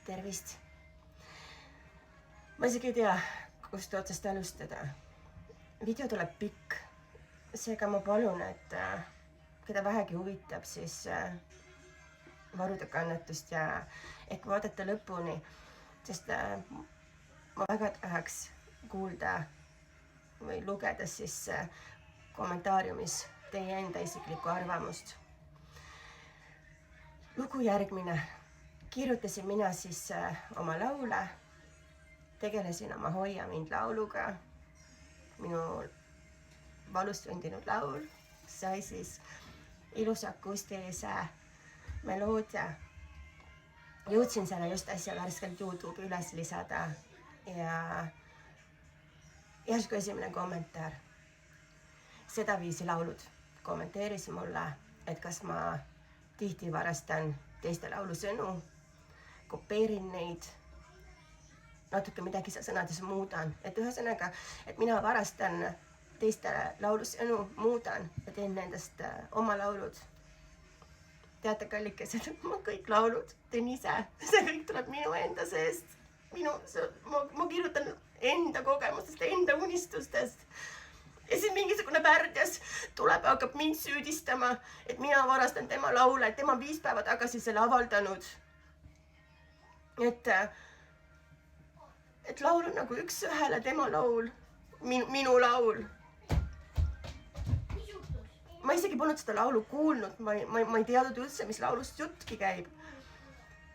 Tervist! Ma isegi ei tea, kust otsast alustada. Video tuleb pikk. Seega ma palun, et keda vähegi huvitab, siis varuda annetust ja ehk vaadata lõpuni, sest ma väga tahaks kuulda või lugeda siis kommentaariumis teie enda isiklikku arvamust. Lugu järgmine. Kirjutasin mina siis oma laule, tegelesin oma Hoia mind lauluga. Minu valust sündinud laul sai siis ilusa akustilise meloodia. Jõudsin selle just äsja värskelt YouTube üles lisada ja järsku esimene kommentaar. Sedaviisi laulud kommenteeris mulle, et kas ma tihti varastan teiste laulusõnu, kopeerin neid, natuke midagi sõnades muudan. Et ühesõnaga, et mina varastan teiste laulusõnu, muudan ja teen nendest oma laulud. Teate, kallikesed, ma kõik laulud teen ise. See kõik tuleb minu enda seest. Ma kirjutan enda kogemustest, enda unistustest. Ja siis mingisugune värdjas tuleb ja hakkab mind süüdistama, et mina varastan tema laule, et tema 5 päeva tagasi selle avaldanud. Et laul on nagu üks ühele tema laul, minu laul. Ma isegi polnud seda laulu kuulnud, ma ei teadnud üldse, mis laulust juttki käib.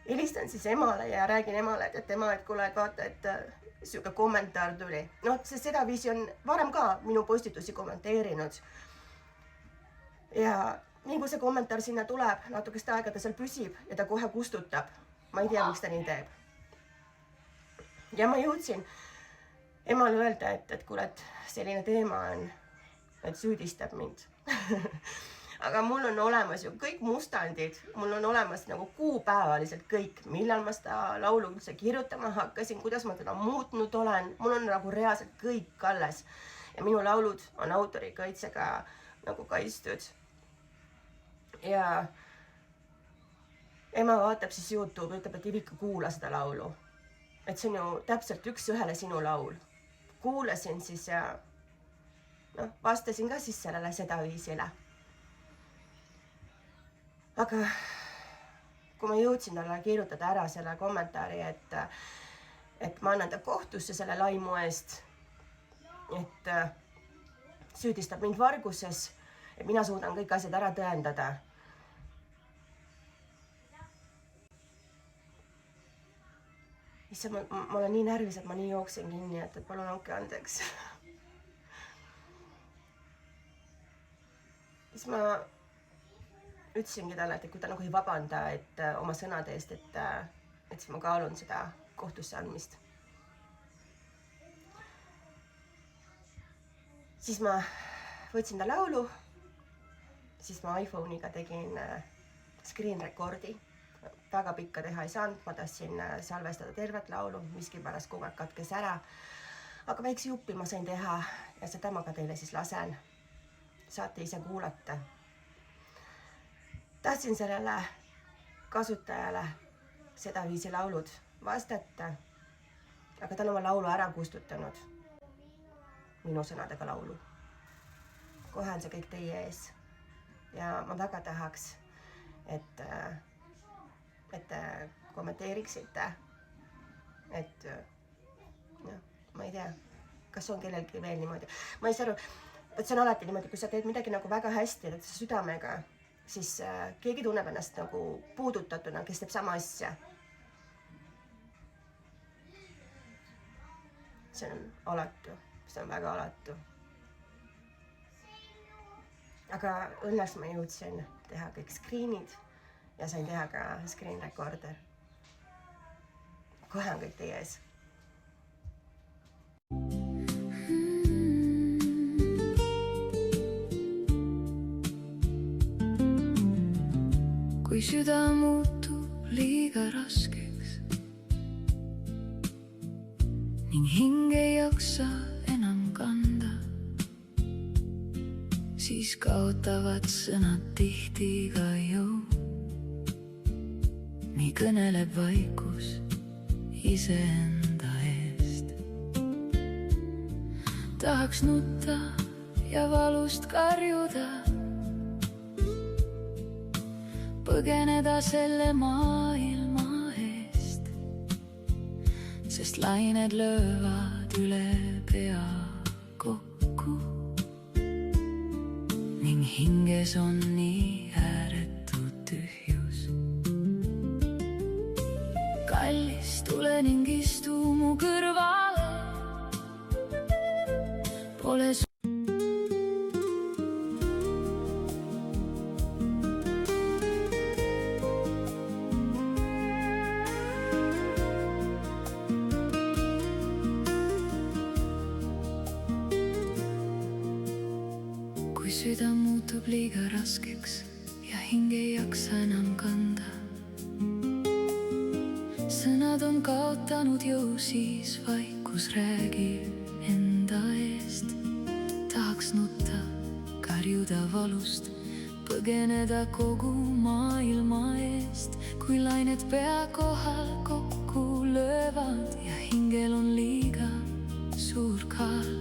Helistan siis emale ja räägin emale, et ema, et kuule, et vaata, et siuke kommentaar tuli. No, sedaviisi on varem ka minu postitusi kommenteerinud. Ja nii kui see kommentaar sinna tuleb, natukest aega ta seal püsib ja ta kohe kustutab. Ma ei tea, miks ta nii teeb. Ja ma jõudsin emale öelda, et kuule, et selline teema on, et süüdistab mind. Aga mul on olemas ju kõik mustandid, mul on olemas nagu kuupäevaliselt kõik, millal ma seda laulu üldse kirjutama hakkasin, kuidas ma teda muutnud olen, mul on nagu reaalselt kõik alles. Ja minu laulud on autorikaitsega nagu kaitstud. Ja ema vaatab siis YouTube, ütleb, et Ivika, kuula seda laulu. Et see on ju täpselt üks ühele sinu laul. Kuulasin siis ja vastasin ka siis sellele sedaviisile. Aga kui ma jõudsin talle kirjutada ära selle kommentaari, et ma annan ta kohtusse selle laimu eest, et süüdistab mind varguses, et mina suudan kõik asjad ära tõendada. Issa, ma olen nii närvis, et ma nii jooksin kinni, et palun andke andeks. Siis ma ütlesingi talle, et kui ta nagu ei vabanda oma sõnade eest, et siis ma kaalun seda kohtusse andmist. Siis ma võtsin ta laulu, siis ma iPhone'iga tegin screen recordi. Väga pikka teha ei saanud, ma tahtsin salvestada tervet laulu, miski pärast kogu aeg katkes ära. Aga väikse juppi ma sain teha ja seda ma ka teile siis lasen. Saate ise kuulata. Tahtsin sellele kasutajale sedaviisi laulud vastata, aga ta on oma laulu ära kustutanud. Minu sõnadega laulu. Kohe on see kõik teie ees. Ja ma väga tahaks, et kommenteeriksite, et ma ei tea, kas on kellelgi veel niimoodi. Ma ei saa aru, et see on alati niimoodi, kui sa teed midagi nagu väga hästi, et südamega, siis keegi tunneb ennast nagu puudutatuna, kes teeb sama asja. See on alatu, see on väga alatu. Aga õnneks ma jõudsin teha kõik screenid ja sain teha ka screen recorder. Kohe on kõik teie ees. Kui süda muutub liiga raskeks ning hing ei jaksa enam kanda, siis kaotavad sõnad tihti ka jõu. Nii kõneleb vaikus iseenda eest. Tahaks nutta ja valust karjuda, põgeneda selle maailma eest, sest lained löövad üle pea kokku ning hinges on nii ääretu tühjus. Kallis, tule ning istu mu kõrvale, pole kui süda muutub liiga raskeks ja hing ei jaksa enam kanda. Sõnad on kaotanud jõu, siis vaikus räägib enda eest. Tahaks nutta, karjuda valust, põgeneda kogu maailma eest, kui lained pea kohal kokku löövad ja hingel on liiga suur kaal.